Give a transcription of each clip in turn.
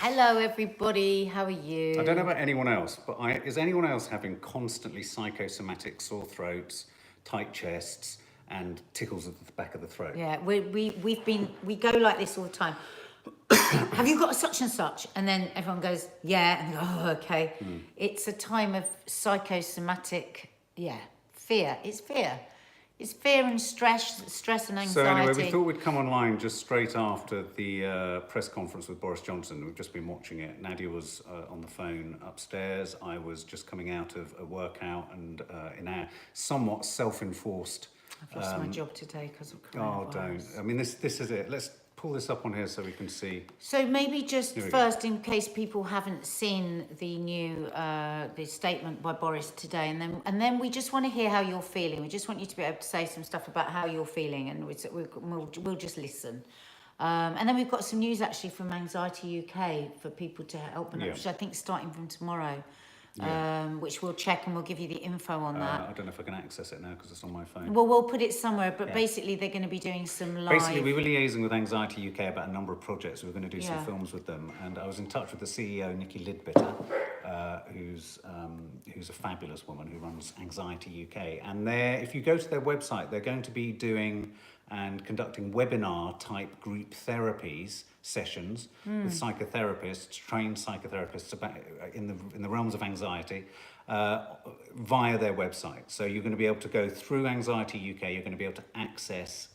Hello, everybody. How are you? I don't know about anyone else, but is anyone else having constantly psychosomatic sore throats, tight chests, and tickles at the back of the throat? Yeah, we go like this all the time. Have you got such and such? And then everyone goes, yeah, and they go, oh, okay. It's a time of psychosomatic, fear. It's fear. It's fear and stress and anxiety. So anyway, we thought we'd come online just straight after the press conference with Boris Johnson. We've just been watching it. Nadia was on the phone upstairs. I was just coming out of a workout and in our somewhat self-enforced... I've lost my job today because of coronavirus. Oh, don't. I mean, this is it. Let's pull this up on here so we can see. So maybe just first, in case people haven't seen the new the statement by Boris today, and then we just want to hear how you're feeling. We just want you to be able to say some stuff about how you're feeling, and we'll just listen. And then we've got some news actually from Anxiety UK for people to help them, which I think is starting from tomorrow. Which we'll check and we'll give you the info on that. I don't know if I can access it now because it's on my phone. Well, we'll put it somewhere, but basically they're going to be doing some live... Basically, we were liaising with Anxiety UK about a number of projects. We were going to do some films with them, and I was in touch with the CEO, Nikki Lidbitter, who's a fabulous woman who runs Anxiety UK. And if you go to their website, they're going to be doing and conducting webinar-type group therapies sessions with psychotherapists, trained psychotherapists about in the realms of anxiety via their website. So you're going to be able to go through Anxiety UK. You're going to be able to access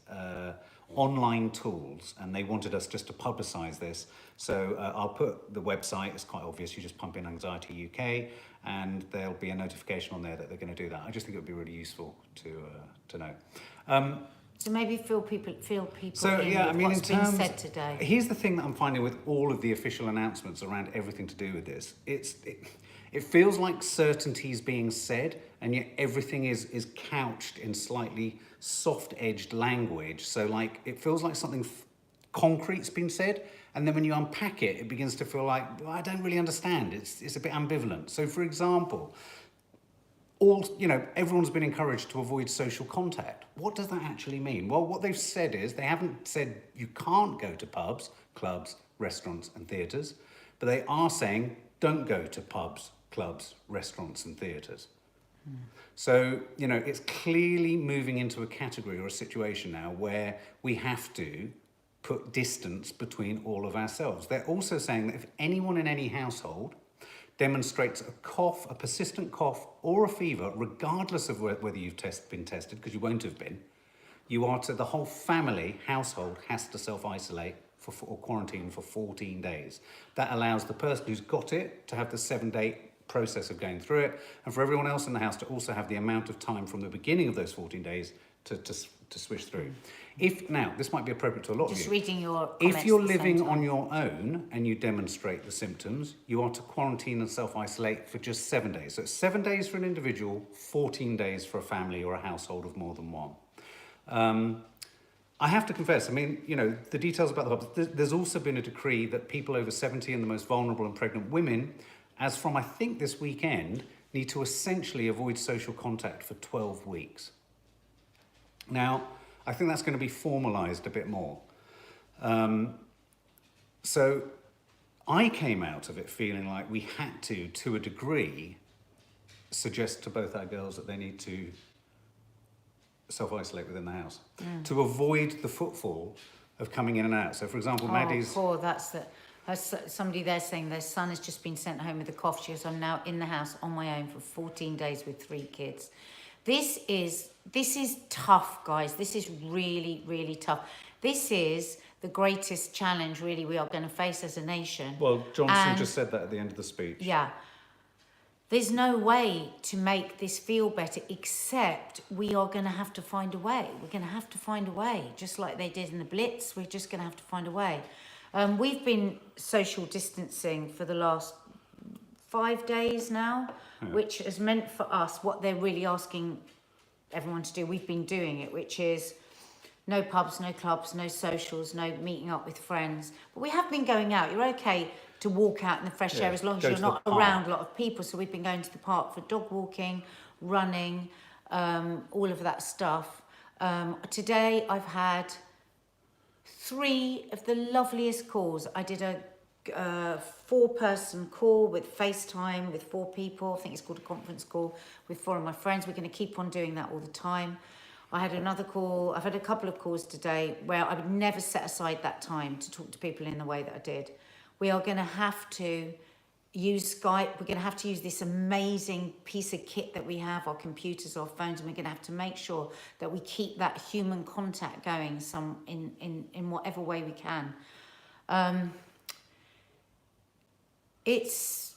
online tools, and they wanted us just to publicise this. So I'll put the website. It's quite obvious. You just pump in Anxiety UK, and there'll be a notification on there that they're going to do that. I just think it would be really useful to know. So maybe fill people so, in yeah, with I mean, what's been said today. Here's the thing that I'm finding with all of the official announcements around everything to do with this. It feels like certainty's being said, and yet everything is couched in slightly soft-edged language. So, like, it feels like something concrete's been said, and then when you unpack it, it begins to feel like, well, I don't really understand. It's a bit ambivalent. So, for example... everyone's been encouraged to avoid social contact. What does that actually mean? Well, what they've said is they haven't said you can't go to pubs, clubs, restaurants and theatres, but they are saying don't go to pubs, clubs, restaurants and theatres. So, it's clearly moving into a category or a situation now where we have to put distance between all of ourselves. They're also saying that if anyone in any household demonstrates a cough, a persistent cough or a fever, regardless of whether you've been tested, because you won't have been, the whole family, household, has to self-isolate or quarantine for 14 days. That allows the person who's got it to have the 7-day process of going through it, and for everyone else in the house to also have the amount of time from the beginning of those 14 days to swish through. Now, this might be appropriate to a lot of you. Just reading your comments. If you're living on your own and you demonstrate the symptoms, you are to quarantine and self-isolate for just 7 days. So it's 7 days for an individual, 14 days for a family or a household of more than one. I have to confess, I mean, the details about the pubs, there's also been a decree that people over 70 and the most vulnerable and pregnant women, as from, I think, this weekend, need to essentially avoid social contact for 12 weeks. Now, I think that's going to be formalised a bit more. So I came out of it feeling like we had to a degree, suggest to both our girls that they need to self-isolate within the house to avoid the footfall of coming in and out. So, for example, Maddie's... somebody there saying their son has just been sent home with a cough. She goes, I'm now in the house on my own for 14 days with 3 kids. This is tough, guys. This is really, really tough. This is the greatest challenge, really, we are going to face as a nation. Well, Johnson just said that at the end of the speech. Yeah. There's no way to make this feel better except we are going to have to find a way. We're going to have to find a way. Just like they did in the Blitz, we're just going to have to find a way. We've been social distancing for the last 5 days now, which has meant for us what they're really asking everyone to do. We've been doing it, which is no pubs, no clubs, no socials, no meeting up with friends. But we have been going out. You're okay to walk out in the fresh air as long as you're not around a lot of people. So we've been going to the park for dog walking, running, all of that stuff. Today I've had 3 of the loveliest calls. I did a 4-person call with FaceTime with 4 people. I think it's called a conference call with 4 of my friends. We're going to keep on doing that all the time. I had another call. I've had a couple of calls today where I would never set aside that time to talk to people in the way that I did. We are going to have to use Skype. We're going to have to use this amazing piece of kit that we have, our computers, our phones, and we're going to have to make sure that we keep that human contact going in whatever way we can. It's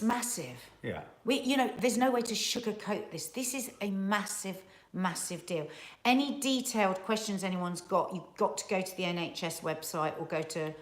massive. Yeah. There's no way to sugarcoat this. This is a massive, massive deal. Any detailed questions anyone's got, you've got to go to the NHS website or go to,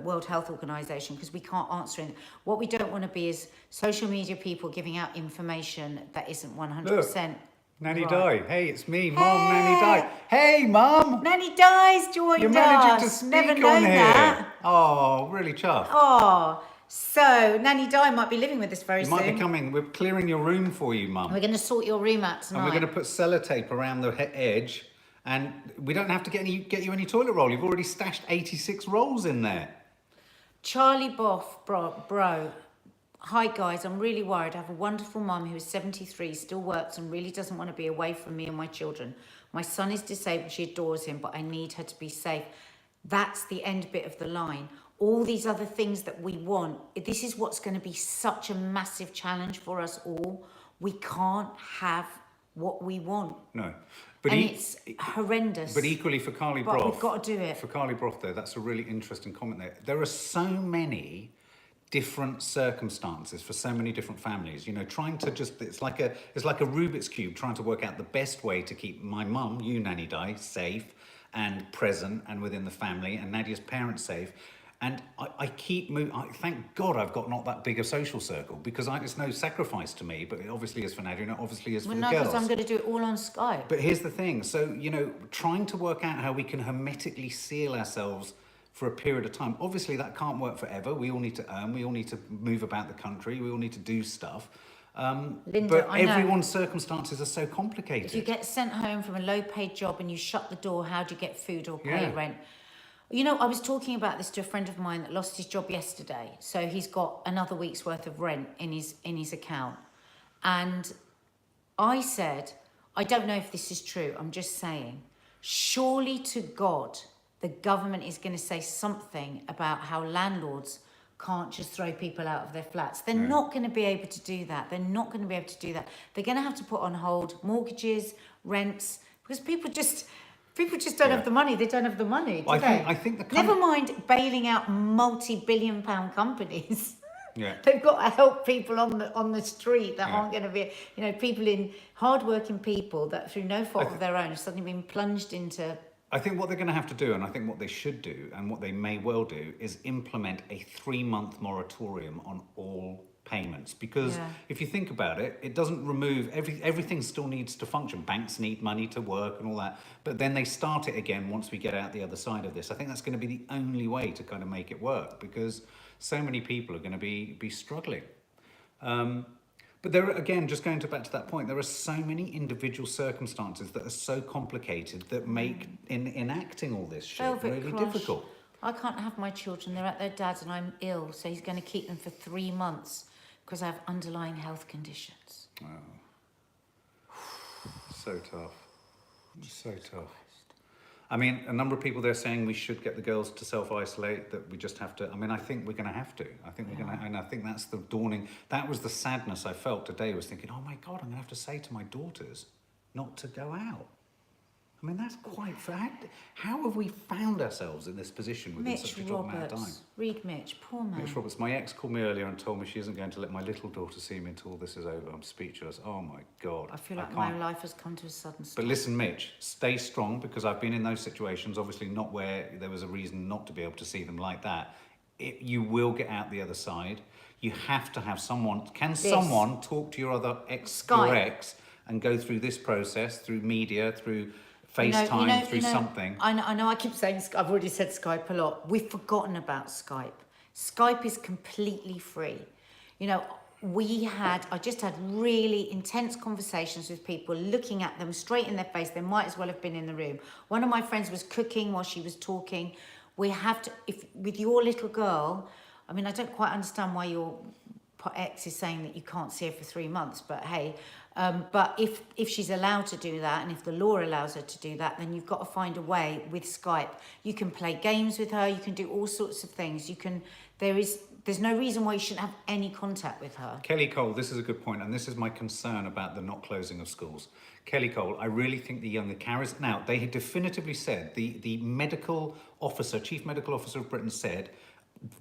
World Health Organization, because we can't answer it. What we don't want to be is social media people giving out information that isn't 100%. Nanny right. Di. Hey, it's me, Mum, Nanny Di. Hey, Mum! Nanny Di's joined You're us. managing to speak Never on known here. that. Oh, really chuffed. Oh, so Nanny Di might be living with us very You soon. might be coming. We're clearing your room for you, Mum. We're going to sort your room out tonight. And we're going to put sellotape around the edge. And we don't have to get you any toilet roll. You've already stashed 86 rolls in there. Charlie Boff, bro. Hi guys, I'm really worried. I have a wonderful mum who is 73, still works and really doesn't want to be away from me and my children. My son is disabled, she adores him, but I need her to be safe. That's the end bit of the line. All these other things that we want, this is what's going to be such a massive challenge for us all. We can't have what we want. No. It's horrendous. But equally for Carly Broth. But we've got to do it. For Carly Broth, though, that's a really interesting comment there. There are so many different circumstances for so many different families. Trying to it's like a Rubik's Cube, trying to work out the best way to keep my mum, you Nanny Di, safe and present and within the family, and Nadia's parents safe. And I keep moving. Thank God I've got not that big a social circle, because it's no sacrifice to me, but it obviously is for Nadia, and it obviously is for the girls. Because I'm going to do it all on Skype. But here's the thing. So, trying to work out how we can hermetically seal ourselves for a period of time. Obviously, that can't work forever. We all need to earn. We all need to move about the country. We all need to do stuff. Linda, but I know. Everyone's circumstances are so complicated. If you get sent home from a low-paid job and you shut the door, how do you get food or pay rent? I was talking about this to a friend of mine that lost his job yesterday. So he's got another week's worth of rent in his account. And I said, I don't know if this is true. I'm just saying, surely to God, the government is going to say something about how landlords can't just throw people out of their flats. They're not going to be able to do that. They're not going to be able to do that. They're going to have to put on hold mortgages, rents, because people just don't have the money. They don't have the money, do they? I think Never mind bailing out multi-billion-pound companies. Yeah. They've got to help people on the street that aren't going to be, people hard-working people that through no fault of their own have suddenly been plunged into. I think what they're going to have to do, and I think what they should do, and what they may well do, is implement a 3-month moratorium on all payments. Because if you think about it, it doesn't remove everything still needs to function. Banks need money to work and all that, but then they start it again once we get out the other side of this. I think that's going to be the only way to kind of make it work, because so many people are going to be struggling. But there, again, just going back to that point, there are so many individual circumstances that are so complicated that make enacting all this shit Velvet really Crush. difficult. I can't have my children. They're at their dad's and I'm ill, so he's going to keep them for 3 months because I have underlying health conditions. Wow. So tough. So tough. I mean, a number of people there saying we should get the girls to self-isolate, that we just have to. I mean, I think we're going to have to. I think we're going to, and I think that's the dawning. That was the sadness I felt today, was thinking, oh my God, I'm going to have to say to my daughters not to go out. I mean, that's quite fact. How have we found ourselves in this position within such a short amount of time? Read Mitch, poor man. Mitch Roberts, my ex called me earlier and told me she isn't going to let my little daughter see me until this is over. I'm speechless. Oh my God. I feel like my life has come to a sudden stop. But listen, Mitch, stay strong, because I've been in those situations, obviously not where there was a reason not to be able to see them like that. You will get out the other side. You have to have someone. Someone talk to your other ex, your ex, and go through this process, through media, through FaceTime, through something. I know I keep saying, I've already said Skype a lot. We've forgotten about Skype. Skype is completely free. I just had really intense conversations with people, looking at them straight in their face. They might as well have been in the room. One of my friends was cooking while she was talking. We have to, if with your little girl, I mean, I don't quite understand why your ex is saying that you can't see her for 3 months, but hey, but if she's allowed to do that, and if the law allows her to do that, then you've got to find a way with Skype. You can play games with her, you can do all sorts of things. There's no reason why you shouldn't have any contact with her. Kelly Cole, this is a good point, and this is my concern about the not closing of schools. Kelly Cole, I really think the younger carriers, now, they had definitively said, the medical officer, chief medical officer of Britain said,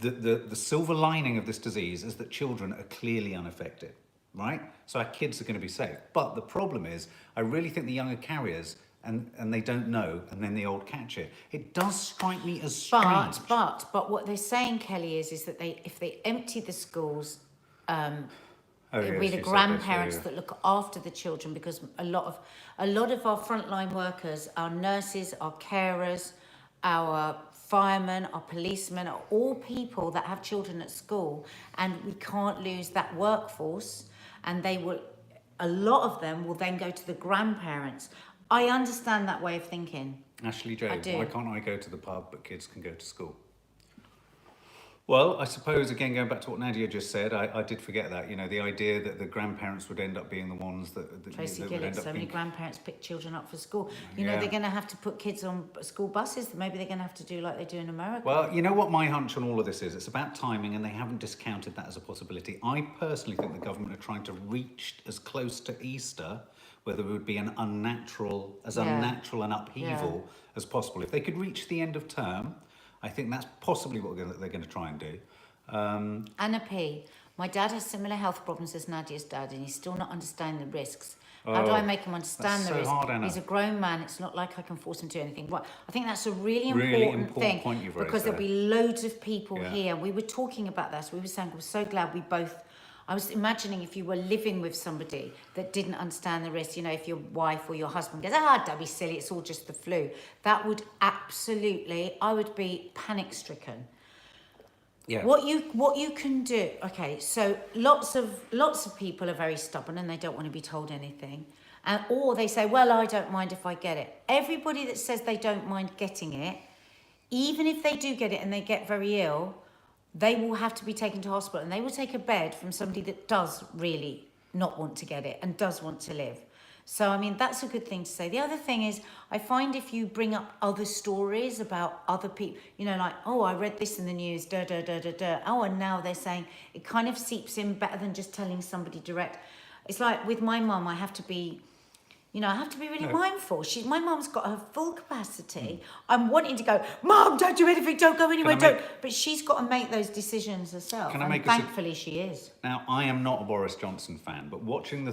the silver lining of this disease is that children are clearly unaffected, right? So our kids are going to be safe. But the problem is, I really think the younger carriers, and they don't know, and then the old catch it. It does strike me as strange. But what they're saying, Kelly, is that if they empty the schools, it'll be the grandparents that look after the children, because a lot of our frontline workers, our nurses, our carers, our firemen, our policemen, are all people that have children at school, and we can't lose that workforce. And a lot of them will then go to the grandparents. I understand that way of thinking. Ashley J, I do. why can't I go to the pub but kids can go to school? Well, I suppose, again, going back to what Nadia just said, I did forget that, the idea that the grandparents would end up being the ones that Tracy would Gillett, end up so many being... grandparents pick children up for school. You Yeah. know, they're going to have to put kids on school buses. Maybe they're going to have to do like they do in America. Well, you know what my hunch on all of this is? It's about timing, and they haven't discounted that as a possibility. I personally think the government are trying to reach as close to Easter, where there would be an unnatural an upheaval as possible. If they could reach the end of term, I think that's possibly what they're going to try and do. Anna P. My dad has similar health problems as Nadia's dad, and he's still not understanding the risks. How do I make him understand that's the so risks? hard, Anna. He's a grown man. It's not like I can force him to do anything. Well, I think that's a really Really important important thing, point you've raised because there'll there. be loads of people Yeah. here. We were talking about this. We were saying we're so glad we both. I was imagining if you were living with somebody that didn't understand the risk, if your wife or your husband goes, don't be silly, it's all just the flu. That would absolutely, I would be panic stricken. Yeah. What you can do, okay, so lots of people are very stubborn and they don't want to be told anything. Or they say, well, I don't mind if I get it. Everybody that says they don't mind getting it, even if they do get it and they get very ill, they will have to be taken to hospital, and they will take a bed from somebody that does really not want to get it and does want to live. So, I mean, that's a good thing to say. The other thing is, I find if you bring up other stories about other people, like, I read this in the news, and now they're saying, it kind of seeps in better than just telling somebody direct. It's like with my mum, I have to be really mindful. My mum's got her full capacity. I'm wanting to go, Mum, don't do anything, don't go anywhere, don't. But she's got to make those decisions herself. Can I make thankfully she is. Now, I am not a Boris Johnson fan, but watching the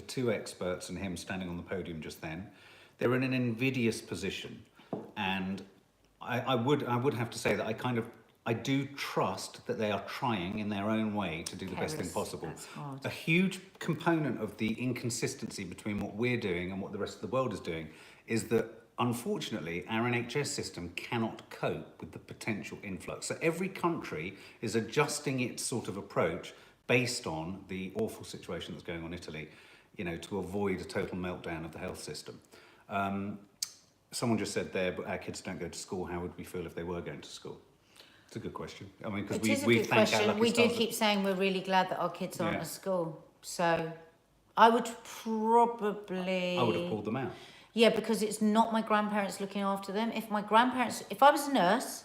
two experts and him standing on the podium just then, they're in an invidious position. And I would have to say that I do trust that they are trying in their own way to do the best thing possible. That's hard. A huge component of the inconsistency between what we're doing and what the rest of the world is doing is that, unfortunately, our NHS system cannot cope with the potential influx. So every country is adjusting its sort of approach based on the awful situation that's going on in Italy, to avoid a total meltdown of the health system. Someone just said there, but our kids don't go to school. How would we feel if they were going to school? It's a good question. I mean, because we thank our lucky We do stars. keep saying we're really glad that our kids aren't Yeah. at school. So I would probably... I would have pulled them out. Yeah, because it's not my grandparents looking after them. If I was a nurse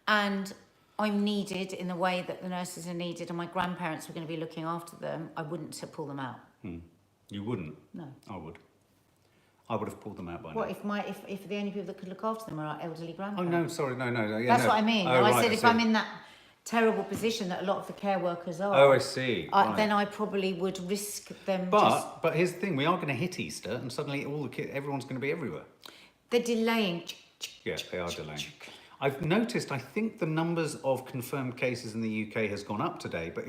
and I'm needed in the way that the nurses are needed and my grandparents were going to be looking after them, I wouldn't pull them out. You wouldn't? No. I would. I would have pulled them out by now. What if the only people that could look after them are our elderly Oh, grandparents? no, sorry, no. Yeah, That's no. what I mean. Oh, I right, said if see. I'm in that terrible position that a lot of the care workers are, Oh, I see. Right. then I probably would risk them just... But here's the thing, we are going to hit Easter and suddenly everyone's going to be everywhere. They're delaying. Yeah, they are delaying. I've noticed, I think the numbers of confirmed cases in the UK has gone up today, but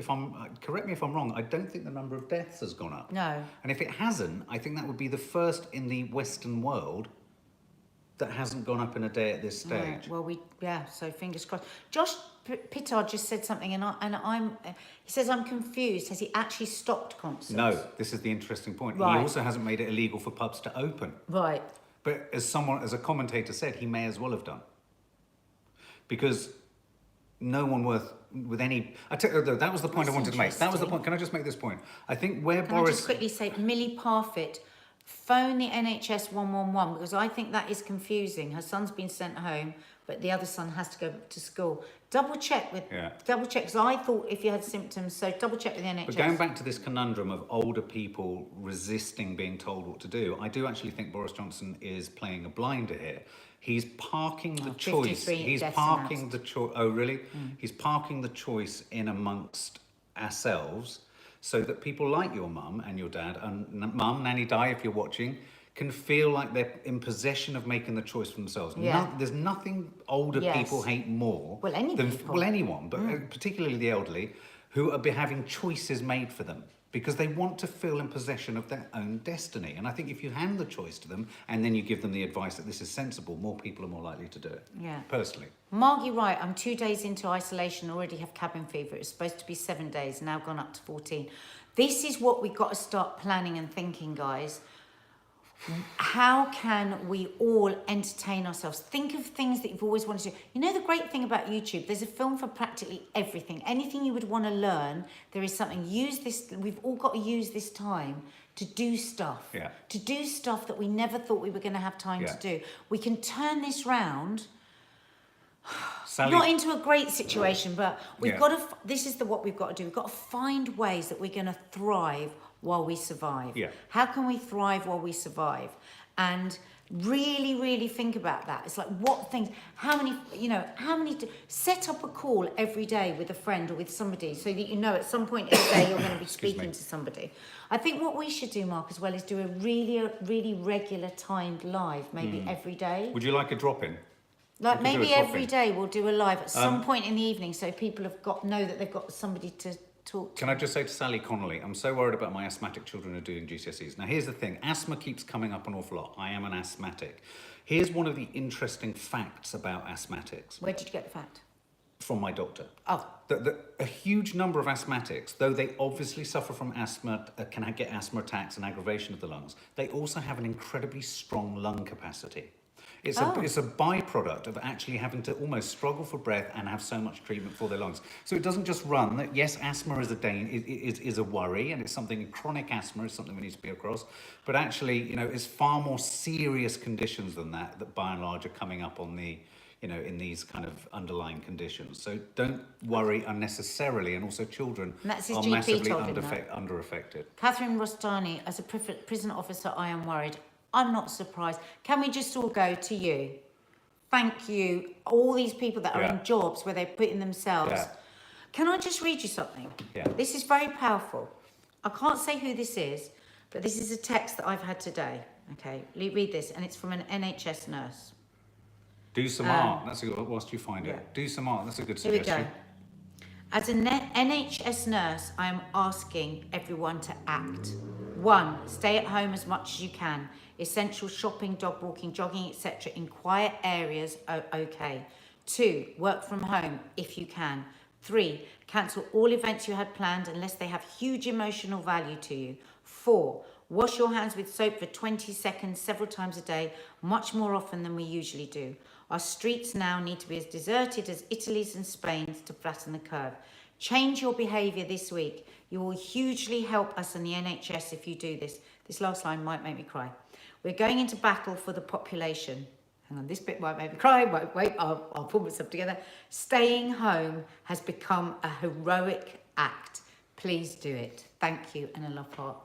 correct me if I'm wrong, I don't think the number of deaths has gone up. No. And if it hasn't, I think that would be the first in the Western world that hasn't gone up in a day at this stage. Right, well, so fingers crossed. Josh Pittard just said something, he says, I'm confused. Has he actually stopped concerts? No, this is the interesting point. Right. He also hasn't made it illegal for pubs to open. Right. But as a commentator said, he may as well have done. Because no one with any... that was the point I wanted to make. That was the point. Can I just make this point? I think where Can Boris... I just quickly say, Millie Parfitt, phone the NHS 111, because I think that is confusing. Her son's been sent home, but the other son has to go to school. Double check, because I thought if you had symptoms, so double check with the NHS. But going back to this conundrum of older people resisting being told what to do, I do actually think Boris Johnson is playing a blinder here. He's parking the choice. He's parking the choice. Oh, really? He's parking the choice in amongst ourselves, so that people like your mum and your dad, and mum, Nanny Di, if you're watching, can feel like they're in possession of making the choice for themselves. Yeah. There's nothing older people hate more Well, anyone, but particularly the elderly, who are having choices made for them because they want to feel in possession of their own destiny. And I think if you hand the choice to them and then you give them the advice that this is sensible, more people are more likely to do it. Yeah. Personally. Margie Wright, I'm 2 days into isolation, already have cabin fever. It's supposed to be 7 days, now gone up to 14. This is what we've got to start planning and thinking, guys. How can we all entertain ourselves? Think of things that you've always wanted to do. You know the great thing about YouTube, there's a film for practically everything. Anything you would want to learn, there is something. Use this, we've all got to use this time to do stuff. Yeah. To do stuff that we never thought we were going to have time to do. We can turn this round. Sally, not into a great situation, but we've got to, this is what we've got to do. We've got to find ways that we're going to thrive while we survive. Yeah. How can we thrive while we survive? And really, really think about that. It's like what things, how many, set up a call every day with a friend or with somebody so that you know at some point in the day you're going to be speaking to somebody. I think what we should do, Mark, as well is do a really regular timed live, maybe every day. would you like a drop-in? Like maybe every day we'll do a live at some point in the evening so people know that they've got somebody to talk to. Can I just say to Sally Connolly, I'm so worried about my asthmatic children who are doing GCSEs. Now here's the thing, asthma keeps coming up an awful lot. I am an asthmatic. Here's one of the interesting facts about asthmatics. Where did you get the fact? From my doctor. Oh. A huge number of asthmatics, though they obviously suffer from asthma, can get asthma attacks and aggravation of the lungs, they also have an incredibly strong lung capacity. It's a byproduct of actually having to almost struggle for breath and have so much treatment for their lungs. So it doesn't just run that, yes, asthma is a worry, and it's something, chronic asthma is something we need to be across, but actually, it's far more serious conditions than that by and large are coming up on the, in these kind of underlying conditions. So don't worry unnecessarily, and also children are massively under-affected. Catherine Rostani, as a prison officer, I am worried. I'm not surprised. Can we just all go to you? Thank you. All these people that are in jobs where they're putting themselves. Yeah. Can I just read you something? Yeah. This is very powerful. I can't say who this is, but this is a text that I've had today. Okay, read this, and it's from an NHS nurse. Do some art. That's a good, whilst you find it. Do some art. That's a good suggestion. Here we go. As an NHS nurse, I am asking everyone to act. 1, stay at home as much as you can. Essential shopping, dog walking, jogging, etc. in quiet areas are okay. 2, work from home if you can. 3, cancel all events you had planned unless they have huge emotional value to you. 4, wash your hands with soap for 20 seconds several times a day, much more often than we usually do. Our streets now need to be as deserted as Italy's and Spain's to flatten the curve. Change your behaviour this week. You will hugely help us in the NHS if you do this. This last line might make me cry. We're going into battle for the population. Hang on, this bit might make me cry. Wait, I'll pull myself together. Staying home has become a heroic act. Please do it. Thank you, and a love heart.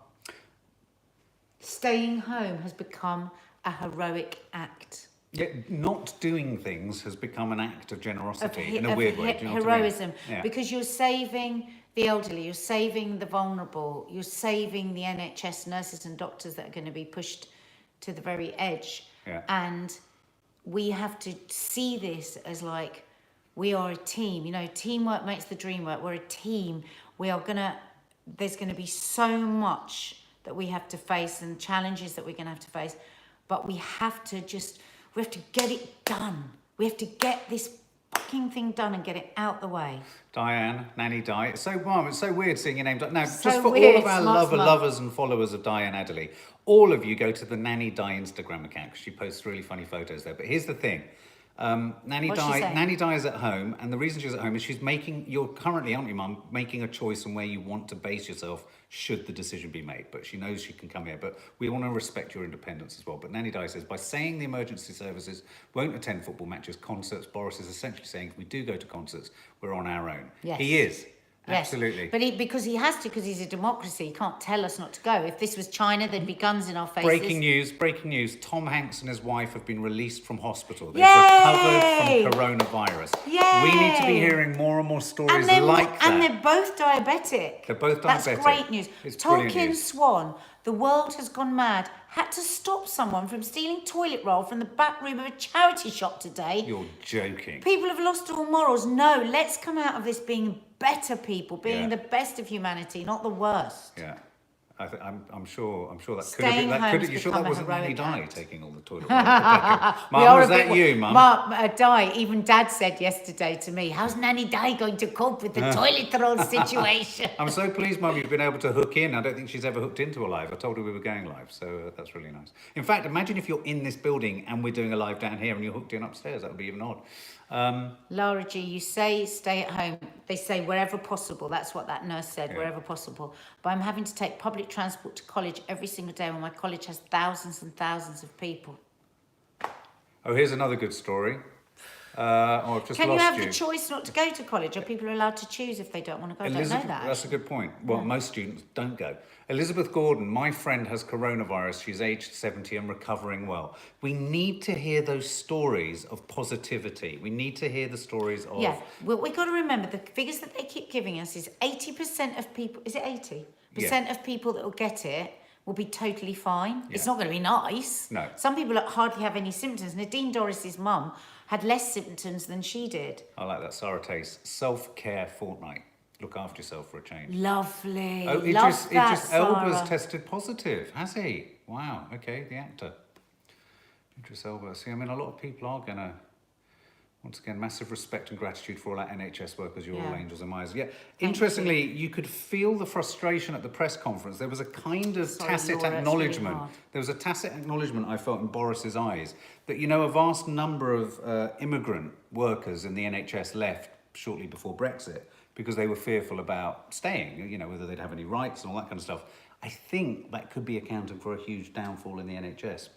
Staying home has become a heroic act. Yeah, not doing things has become an act of generosity in a weird way. Do you know heroism. What I mean? Yeah. Because you're saving the elderly, you're saving the vulnerable, you're saving the NHS nurses and doctors that are going to be pushed to the very edge. Yeah. And we have to see this as like, we are a team. Teamwork makes the dream work. We're a team. There's going to be so much that we have to face and challenges that we're going to have to face. But we have to We have to get it done. We have to get this fucking thing done and get it out the way. Diane, Nanny Di. It's so, Mum, it's so weird seeing your name. Now, So just for weird, all of our Smart. lovers and followers of Diane Adderley, all of you go to the Nanny Di Instagram account because she posts really funny photos there. But here's the thing. Nanny What's she Di, saying? Nanny Di is at home, and the reason she's at home is you're currently, aren't you, Mum, making a choice on where you want to base yourself should the decision be made. But she knows she can come here, but we want to respect your independence as well. But Nanny Di says, by saying the emergency services won't attend football matches, concerts, Boris is essentially saying if we do go to concerts, we're on our own. Yes. He is. Yes, Absolutely. but because he has to, because he's a democracy, he can't tell us not to go. If this was China, there'd be guns in our faces. Breaking news. Tom Hanks and his wife have been released from hospital. They've Yay! recovered from coronavirus. Yay! We need to be hearing more and more stories And they're, like that. and they're both diabetic. They're both That's diabetic. great news. It's brilliant Tolkien news. Swan, the world has gone mad, had to stop someone from stealing toilet roll from the back room of a charity shop today. You're joking. People have lost all morals. No, let's come out of this being better people, being Yeah. the best of humanity, not the worst. Yeah. I'm sure that could have Staying been. home's You sure become that a wasn't Nanny heroic Di act. taking all the toilet roll? Mum, We are was a bit that wo- you, Mum? Di, even Dad said yesterday to me, how's Nanny Di going to cope with the toilet roll situation? I'm so pleased, Mum, you've been able to hook in. I don't think she's ever hooked into a live. I told her we were going live, so that's really nice. In fact, imagine if you're in this building and we're doing a live down here and you're hooked in upstairs. That would be even odd. Laura G, you say stay at home. They say wherever possible. That's what that nurse said, Yeah. wherever possible. But I'm having to take public transport to college every single day when my college has thousands and thousands of people. Oh, here's another good story. I've just Can you lost have the choice not to go to college? Are people allowed to choose if they don't want to go? I don't know that. That's a good point. Well, most students don't go. Elizabeth Gordon, my friend has coronavirus. She's aged 70 and recovering well. We need to hear those stories of positivity. We need to hear the stories of... Yeah, well, we've got to remember the figures that they keep giving us is 80% of people, is it 80%? Yeah. Of people that will get it will be totally fine. It's Yeah. not going to be nice. No. Some people hardly have any symptoms. Nadine Dorris's mum had less symptoms than she did. I like that. Sarah Tace, self-care fortnight. Look after yourself for a change. Lovely. Oh, Love that, Idris Elba's Sarah. tested positive, has he? Wow, okay, the actor. Idris Elba. See, I mean, a lot of people are going to, once again, massive respect and gratitude for all our NHS workers. You're all Yeah. angels in my eyes. Yeah, Thank interestingly, you could feel the frustration at the press conference. There was a kind of Sorry, tacit Laura, it's acknowledgement. really hard. There was a tacit acknowledgement I felt in Boris's eyes that, you know, a vast number of immigrant workers in the NHS left shortly before Brexit because they were fearful about staying, you know, whether they'd have any rights and all that kind of stuff. I think that could be accounting for a huge downfall in the NHS.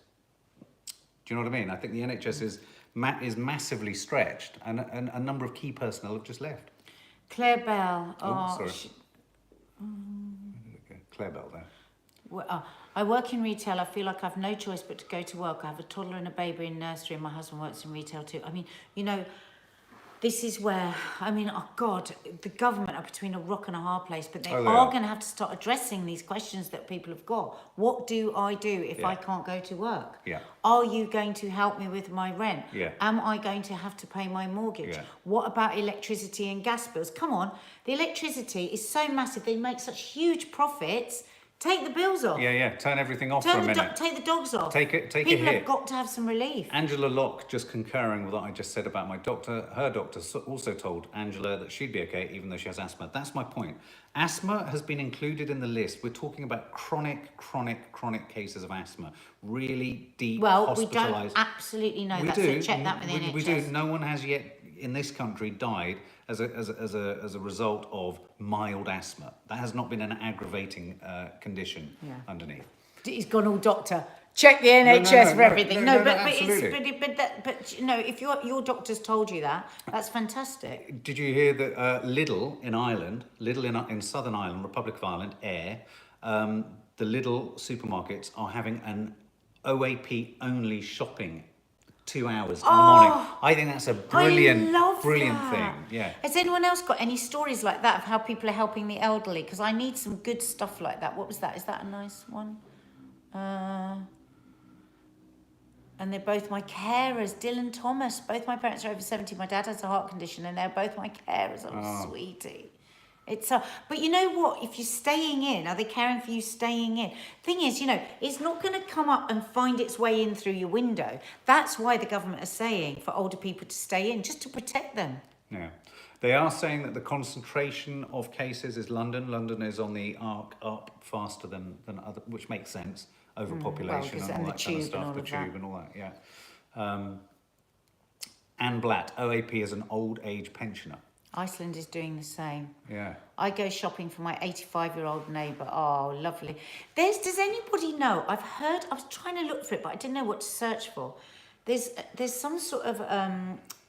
Do you know what I mean? I think the NHS is massively stretched and a number of key personnel have just left. Claire Bell. Oh, sorry. she- Claire Bell there. I work in retail. I feel like I've no choice but to go to work. I have a toddler and a baby in nursery, and my husband works in retail too. I mean, you know, this is where, I mean, oh God, the government are between a rock and a hard place, but they Oh, they are are. going to have to start addressing these questions that people have got. What do I do if Yeah. I can't go to work? Yeah. Are you going to help me with my rent? Yeah. Am I going to have to pay my mortgage? Yeah. What about electricity and gas bills? Come on, the electricity is so massive. They make such huge profits. Take the bills off. Yeah, turn everything off for a minute. Take the dogs off. Take a People hit. have got to have some relief. Angela Locke just concurring with what I just said about my doctor. Her doctor also told Angela that she'd be okay even though she has asthma. That's my point. Asthma has been included in the list. We're talking about chronic cases of asthma. Really deep, Well, we hospitalised. don't absolutely know We that, do. so check that with the NHS. We do. No one has yet in this country died as a result of mild asthma. That has not been an aggravating condition Yeah. underneath. He's gone all doctor. Check the NHS for no, everything. no, but absolutely. but you know, if your doctor's told you that, that's fantastic. Did you hear that Lidl in Ireland, in Southern Ireland, Republic of Ireland, the Lidl supermarkets are having an OAP only shopping 2 hours in the morning. I think that's a brilliant I love thing. that. Yeah. Has anyone else got any stories like that of how people are helping the elderly? Because I need some good stuff like that. What was that? Is that a nice one? And they're both my carers. Dylan Thomas. Both my parents are over 70. My dad has a heart condition and they're both my carers. Oh, sweetie. It's but you know what? If you're staying in, are they caring for you staying in? Thing is, it's not going to come up and find its way in through your window. That's why the government are saying for older people to stay in, just to protect them. Yeah. They are saying that the concentration of cases is London. London is on the arc up faster than other, which makes sense. Overpopulation and all that kind of stuff, the tube and all that, yeah. Anne Blatt, OAP is an old age pensioner. Iceland is doing the same. Yeah. I go shopping for my 85-year-old neighbour. Oh, lovely. Does anybody know? I was trying to look for it, but I didn't know what to search for. There's some sort of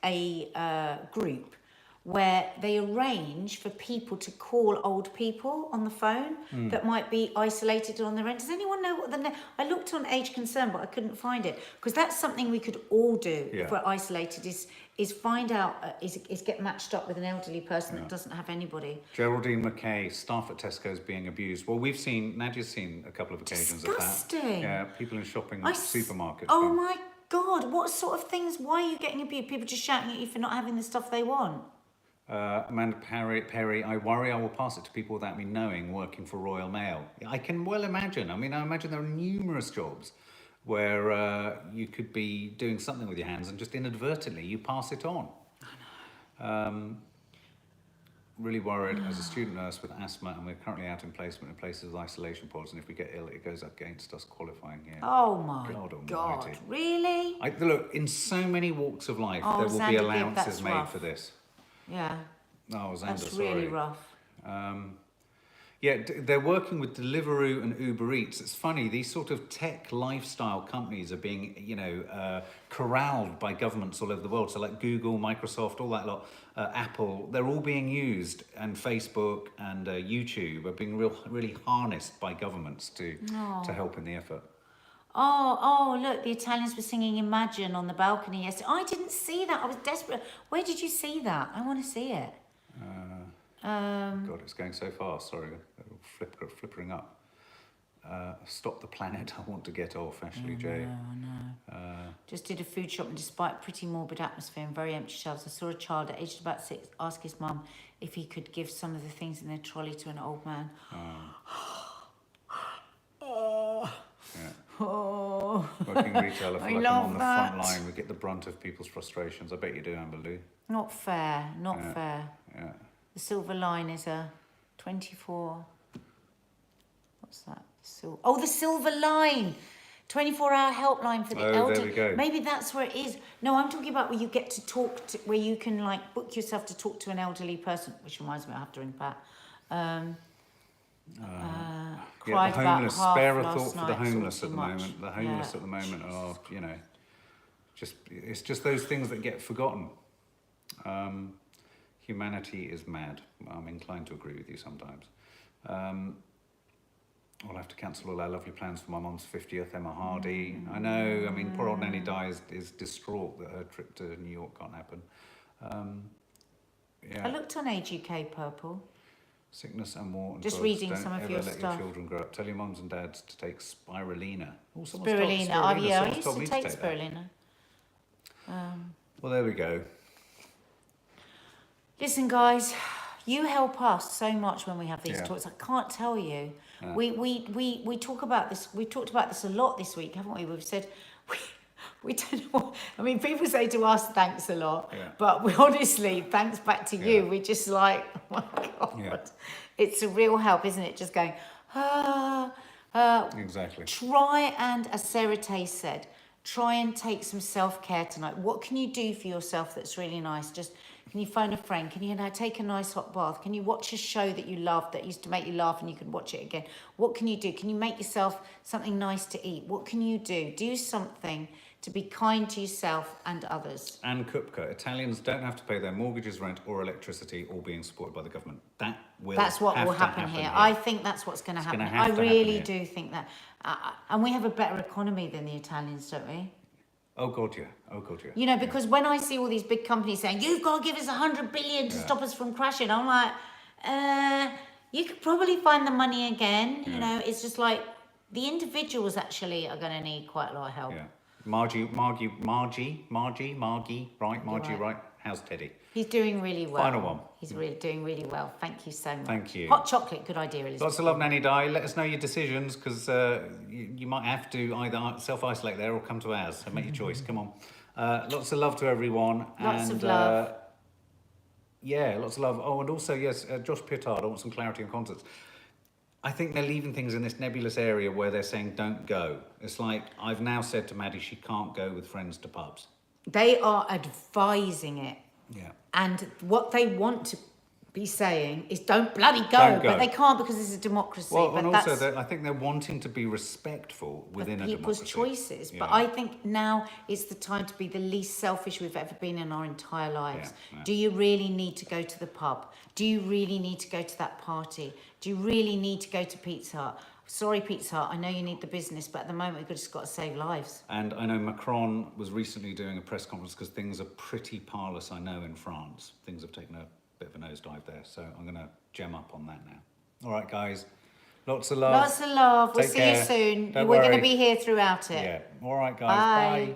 a group where they arrange for people to call old people on the phone that might be isolated on their own. Does anyone know what I looked on Age Concern, but I couldn't find it, because that's something we could all do if we're isolated, is find out, is get matched up with an elderly person that doesn't have anybody. Geraldine McKay, staff at Tesco's being abused. Well, Nadia's seen a couple of occasions Disgusting. of that. Yeah, people in shopping supermarkets. Oh my God, what sort of things, why are you getting abused? People just shouting at you for not having the stuff they want. Amanda Perry, I worry I will pass it to people without me knowing, working for Royal Mail. I can well imagine. I mean, I imagine there are numerous jobs where you could be doing something with your hands and just inadvertently you pass it on. I know. Really worried as a student nurse with asthma, and we're currently out in placement in places with isolation pods, and if we get ill, it goes against us qualifying here. Oh my God, really? Look, in so many walks of life, there will be allowances made for this. Yeah. Oh, Xander, that's really rough. Yeah, they're working with Deliveroo and Uber Eats. It's funny, these sort of tech lifestyle companies are being, corralled by governments all over the world. So like Google, Microsoft, all that lot, Apple, they're all being used, and Facebook and YouTube are being really harnessed by governments to help in the effort. Oh, look, the Italians were singing Imagine on the balcony yesterday. I didn't see that. I was desperate. Where did you see that? I want to see it. God, it's going so fast. Sorry, flippering up. Stop the planet. I want to get off, Ashley J. I know. Just did a food shop, and despite pretty morbid atmosphere and very empty shelves, I saw a child aged about 6 ask his mum if he could give some of the things in their trolley to an old man. Working retailer, I feel like I'm on the front line. We get the brunt of people's frustrations. I bet you do, Amber Lou. Not fair. Fair. Yeah. The Silver Line is a 24. What's that? The Silver Line. 24-hour helpline for the elderly. There we go. Maybe that's where it is. No, I'm talking about where you get to talk to, where you can book yourself to talk to an elderly person. Which reminds me, I have to ring Pat. The homeless. Spare a thought for the homeless at the moment. The homeless at the moment are, it's just those things that get forgotten. Humanity is mad. I'm inclined to agree with you sometimes. I'll have to cancel all our lovely plans for my mum's 50th, Emma Hardy. I know, poor old Nanny Di is distraught that her trip to New York can't happen. I looked on Age UK Purple. Sickness and war. And just drugs. reading Don't some of ever your let stuff. Your children grow up. Tell your mums and dads to take spirulina. Spirulina. I used to take spirulina. Well, there we go. Listen, guys, you help us so much when we have these talks. I can't tell you. We talk about this. We talked about this a lot this week, haven't we? We've said we don't know. People say to us, "Thanks a lot," but we honestly, thanks back to you. We just oh my God, it's a real help, isn't it? Just going, exactly. Try and, as Sarah Tay said, try and take some self-care tonight. What can you do for yourself that's really nice? Can you phone a friend? Can you take a nice hot bath? Can you watch a show that you love that used to make you laugh and you can watch it again? What can you do? Can you make yourself something nice to eat? What can you do? Do something to be kind to yourself and others. Anne Kupka, Italians don't have to pay their mortgages, rent or electricity, all being supported by the government. That's what will happen here. I think that's what's going to happen. I really do think that. And we have a better economy than the Italians, don't we? Oh God, yeah. Because when I see all these big companies saying, you've got to give us 100 billion to stop us from crashing, I'm like, you could probably find the money again. It's just like the individuals actually are going to need quite a lot of help. Yeah. Margie, right? How's Teddy? He's doing really well. Final one. He's really doing really well. Thank you so much. Thank you. Hot chocolate, good idea, Elizabeth. Lots of love, Nanny Di. Let us know your decisions because you might have to either self-isolate there or come to ours. So make your choice. Come on. Lots of love to everyone. Lots of love. Yeah, lots of love. Oh, and also, yes, Josh Pittard, I want some clarity on concerts. I think they're leaving things in this nebulous area where they're saying don't go. It's like I've now said to Maddie she can't go with friends to pubs. They are advising it. Yeah. And what they want to be saying is don't bloody go. Don't go. But they can't because it's a democracy. Well, but and that's also I think they're wanting to be respectful within a people's democracy. choices. Yeah. But I think now is the time to be the least selfish we've ever been in our entire lives. Yeah. Do you really need to go to the pub? Do you really need to go to that party? Do you really need to go to Pizza Hut? Sorry, Pizza Hut, I know you need the business, but at the moment we've just got to save lives. And I know Macron was recently doing a press conference because things are pretty parlous, I know, in France. Things have taken a bit of a nosedive there, so I'm going to gem up on that now. All right, guys. Lots of love. Lots of love. We'll Take see you care. soon. Don't We're going worry. to be here throughout it. Yeah. All right, guys. Bye. Bye.